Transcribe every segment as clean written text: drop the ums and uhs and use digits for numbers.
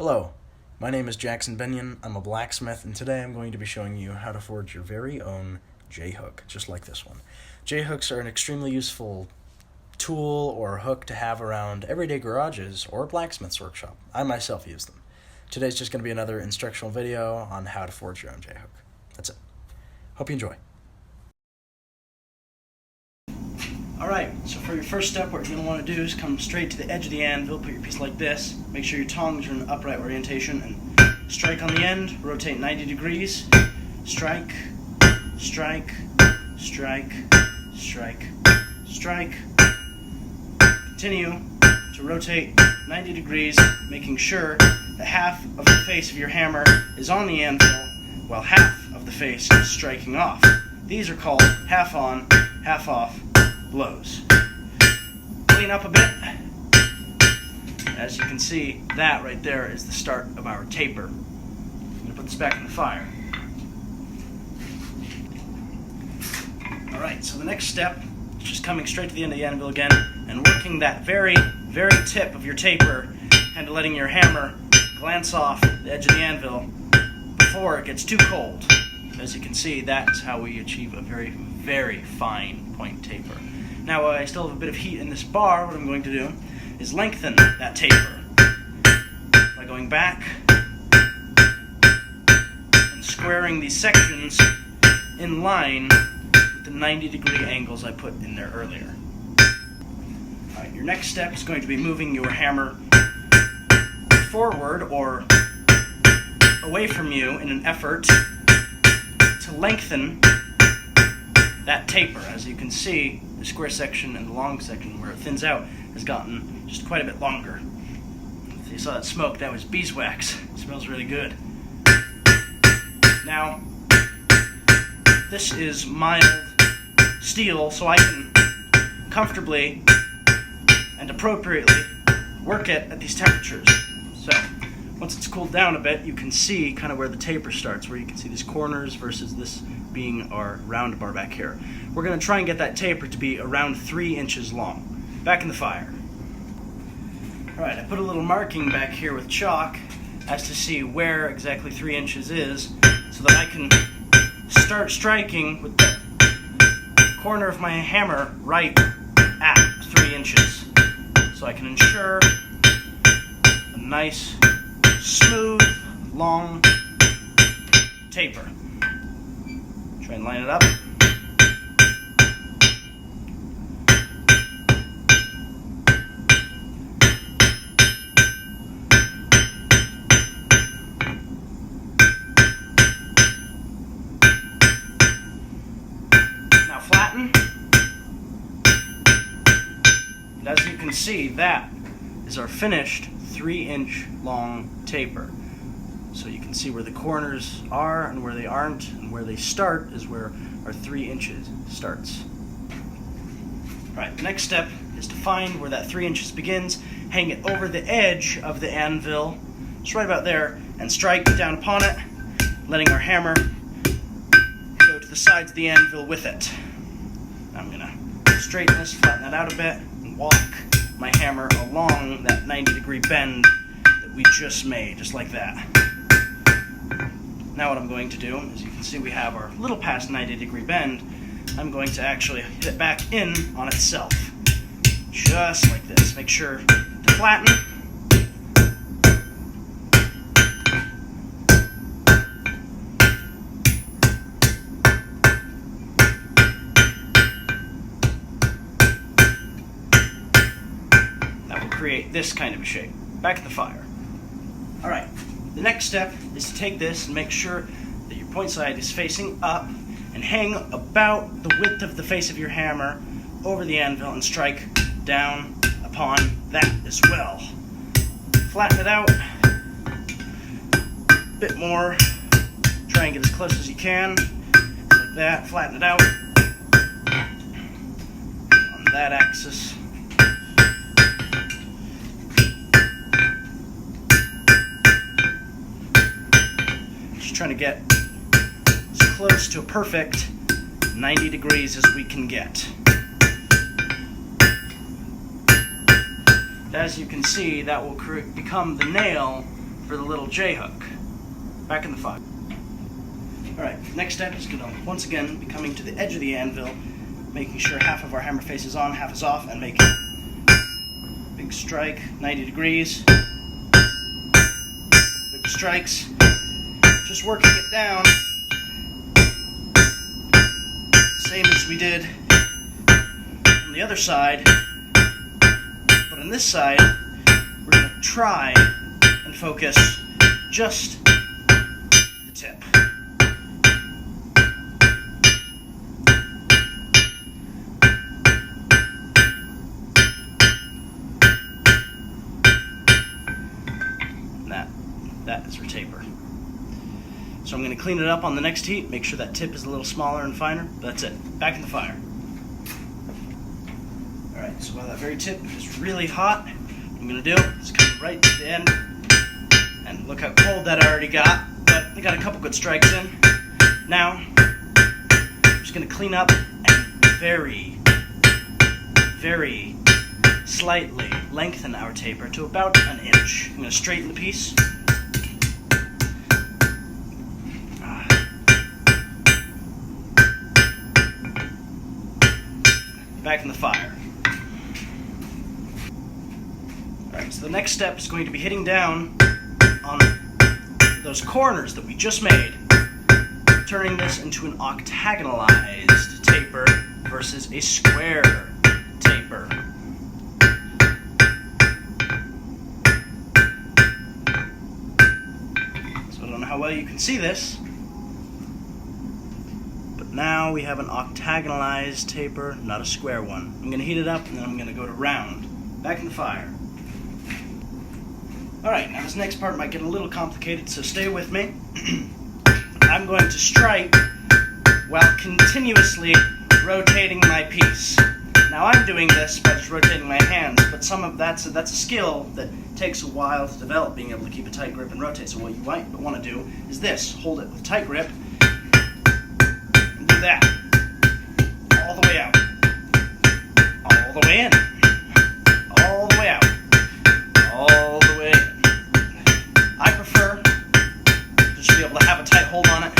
Hello, my name is Jackson Benyon. I'm a blacksmith, and today I'm going to be showing you how to forge your very own J-hook, just like this one. J-hooks are an extremely useful tool or hook to have around everyday garages or blacksmith's workshop. I myself use them. Today's just going to be another instructional video on how to forge your own J-hook. That's it. Hope you enjoy. Alright, so for your first step, what you're going to want to do is come straight to the edge of the anvil, put your piece like this, make sure your tongs are in an upright orientation, and strike on the end, rotate 90 degrees, strike, strike, strike, strike, strike. Continue to rotate 90 degrees, making sure that half of the face of your hammer is on the anvil, while half of the face is striking off. These are called half on, half off blows. Clean up a bit. As you can see, that right there is the start of our taper. I'm going to put this back in the fire. Alright, so the next step is just coming straight to the end of the anvil again and working that very, very tip of your taper, kind of letting your hammer glance off the edge of the anvil before it gets too cold. As you can see, that's how we achieve a very, very fine point taper. Now, I still have a bit of heat in this bar. What I'm going to do is lengthen that taper by going back and squaring these sections in line with the 90-degree angles I put in there earlier. Alright, your next step is going to be moving your hammer forward or away from you in an effort to lengthen that taper. As you can see, the square section and the long section where it thins out has gotten just quite a bit longer. If you saw that smoke, that was beeswax. It smells really good. Now, this is mild steel, so I can comfortably and appropriately work it at these temperatures. So, once it's cooled down a bit, you can see kind of where the taper starts, where you can see these corners versus this being our round bar back here. We're going to try and get that taper to be around 3 inches long. Back in the fire. Alright, I put a little marking back here with chalk as to see where exactly 3 inches is, so that I can start striking with the corner of my hammer right at 3 inches. So I can ensure a nice, smooth, long taper. Try and line it up. Now flatten. And as you can see, that is our finished 3-inch long taper. So you can see where the corners are and where they aren't, and where they start is where our 3 inches starts. Alright, the next step is to find where that 3 inches begins, hang it over the edge of the anvil, just right about there, and strike down upon it, letting our hammer go to the sides of the anvil with it. I'm going to straighten this, flatten that out a bit, and walk my hammer along that 90-degree bend that we just made, just like that. Now what I'm going to do, as you can see, we have our little past 90-degree bend. I'm going to actually hit it back in on itself. Just like this. Make sure to flatten. That will create this kind of a shape. Back at the fire. Alright. The next step is to take this and make sure that your point side is facing up and hang about the width of the face of your hammer over the anvil and strike down upon that as well. Flatten it out a bit more. Try and get as close as you can. Like that. Flatten it out on that axis. Trying to get as close to a perfect 90 degrees as we can get. As you can see, that will become the nail for the little J-hook. Back in the fire. Alright, next step is going to once again be coming to the edge of the anvil, making sure half of our hammer face is on, half is off, and making a big strike, 90 degrees. Big strikes. Just working it down, same as we did on the other side, but on this side, we're going to try and focus just the tip. That is our taper. So I'm going to clean it up on the next heat, make sure that tip is a little smaller and finer. That's it. Back in the fire. Alright, so while that very tip is really hot, what I'm going to do is come right to the end. And look how cold that I already got. But I got a couple good strikes in. Now, I'm just going to clean up and very, very slightly lengthen our taper to about an inch. I'm going to straighten the piece. Back in the fire. Alright, so the next step is going to be hitting down on those corners that we just made, turning this into an octagonalized taper versus a square taper. So I don't know how well you can see this, now we have an octagonalized taper, not a square one. I'm going to heat it up and then I'm going to go to round. Back in the fire. Alright, now this next part might get a little complicated, so stay with me. I'm going to strike while continuously rotating my piece. Now I'm doing this by just rotating my hands, but that's a skill that takes a while to develop, being able to keep a tight grip and rotate. So what you might want to do is this. Hold it with a tight grip. That all the way out, all the way in, all the way out, all the way in. I prefer just to be able to have a tight hold on it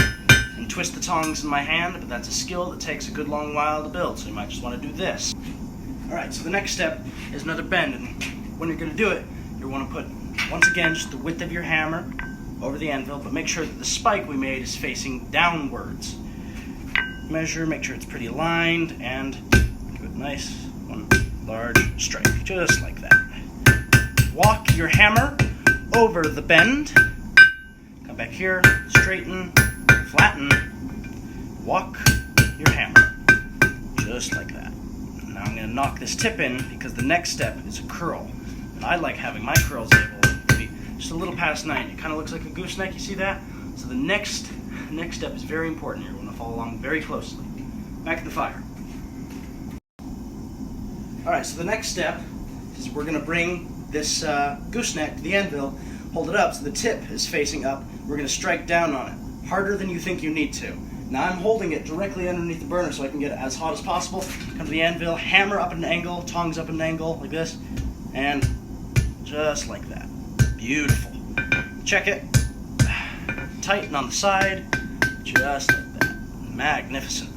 and twist the tongs in my hand, but that's a skill that takes a good long while to build, so you might just want to do this. Alright, so the next step is another bend, and when you're going to do it, you want to put, once again, just the width of your hammer over the anvil, but make sure that the spike we made is facing downwards. Measure, make sure it's pretty aligned, and give it a nice one large strike, just like that. Walk your hammer over the bend, come back here, straighten, flatten, walk your hammer, just like that. Now I'm going to knock this tip in because the next step is a curl. And I like having my curls able to be just a little past 90. It kind of looks like a gooseneck, you see that? So the next step is very important here. Follow along very closely. Back at the fire. Alright, so the next step is we're going to bring this gooseneck to the anvil, hold it up so the tip is facing up. We're going to strike down on it, harder than you think you need to. Now I'm holding it directly underneath the burner so I can get it as hot as possible. Come to the anvil, hammer up at an angle, tongs up at an angle, like this, and just like that. Beautiful. Check it. Tighten on the side, just like that. Magnificent.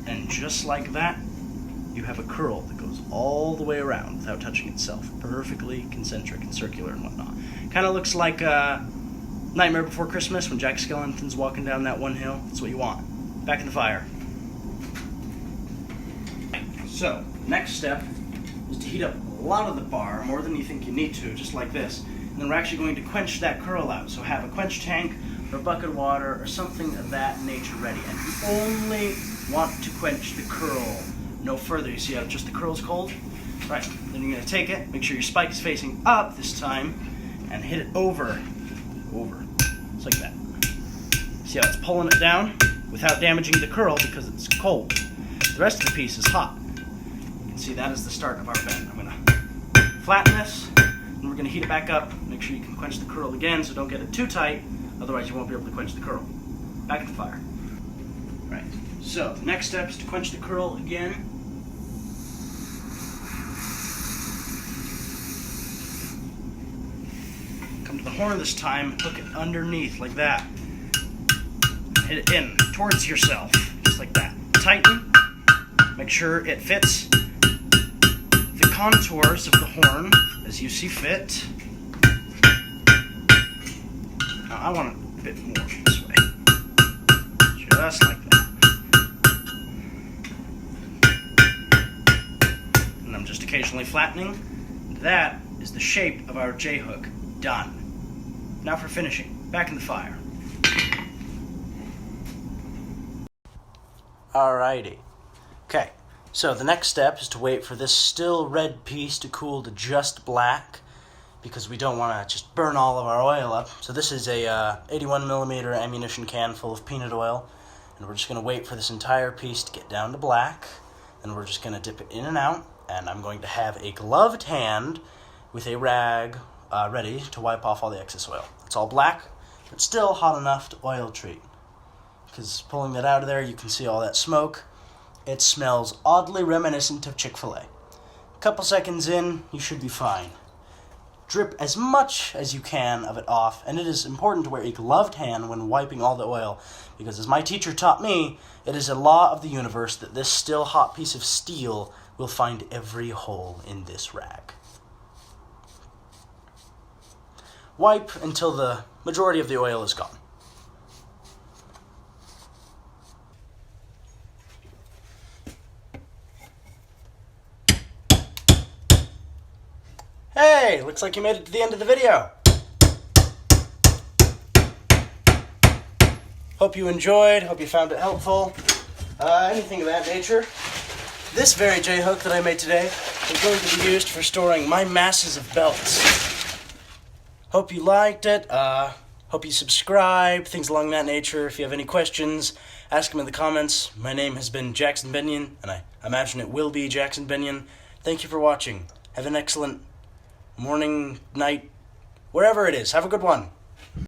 And just like that, you have a curl that goes all the way around without touching itself. Perfectly concentric and circular and whatnot. Kind of looks like Nightmare Before Christmas when Jack Skellington's walking down that one hill. That's what you want. Back in the fire. So, next step is to heat up a lot of the bar, more than you think you need to, just like this. And then we're actually going to quench that curl out. So have a quench tank or a bucket of water or something of that nature ready. And you only want to quench the curl, no further. You see how just the curl's cold? Right, then you're going to take it, make sure your spike is facing up this time, and hit it over, just like that. See how it's pulling it down without damaging the curl because it's cold. The rest of the piece is hot. You can see that is the start of our bend. I'm going to flatten this, and we're going to heat it back up. Make sure you can quench the curl again, so don't get it too tight, otherwise you won't be able to quench the curl. Back at the fire. Right, so the next step is to quench the curl again. the horn this time, hook it underneath like that. Hit it in towards yourself, just like that. Tighten, make sure it fits the contours of the horn as you see fit. Now I want it a bit more this way, just like that. And I'm just occasionally flattening. That is the shape of our J-hook done. Now for finishing, back in the fire. Alrighty. Okay, so the next step is to wait for this still red piece to cool to just black, because we don't want to just burn all of our oil up. So this is a 81mm ammunition can full of peanut oil, and we're just going to wait for this entire piece to get down to black, and we're just going to dip it in and out, and I'm going to have a gloved hand with a rag ready to wipe off all the excess oil. It's all black, but still hot enough to oil treat. Because pulling that out of there, you can see all that smoke. It smells oddly reminiscent of Chick-fil-A. A couple seconds in, you should be fine. Drip as much as you can of it off, and it is important to wear a gloved hand when wiping all the oil, because as my teacher taught me, it is a law of the universe that this still hot piece of steel will find every hole in this rag. Wipe until the majority of the oil is gone. Hey, looks like you made it to the end of the video. Hope you enjoyed, hope you found it helpful. Anything of that nature. This very J-hook that I made today is going to be used for storing my masses of belts. Hope you liked it, hope you subscribe, things along that nature. If you have any questions, ask them in the comments. My name has been Jackson Benyon, and I imagine it will be Jackson Benyon. Thank you for watching. Have an excellent morning, night, wherever it is. Have a good one.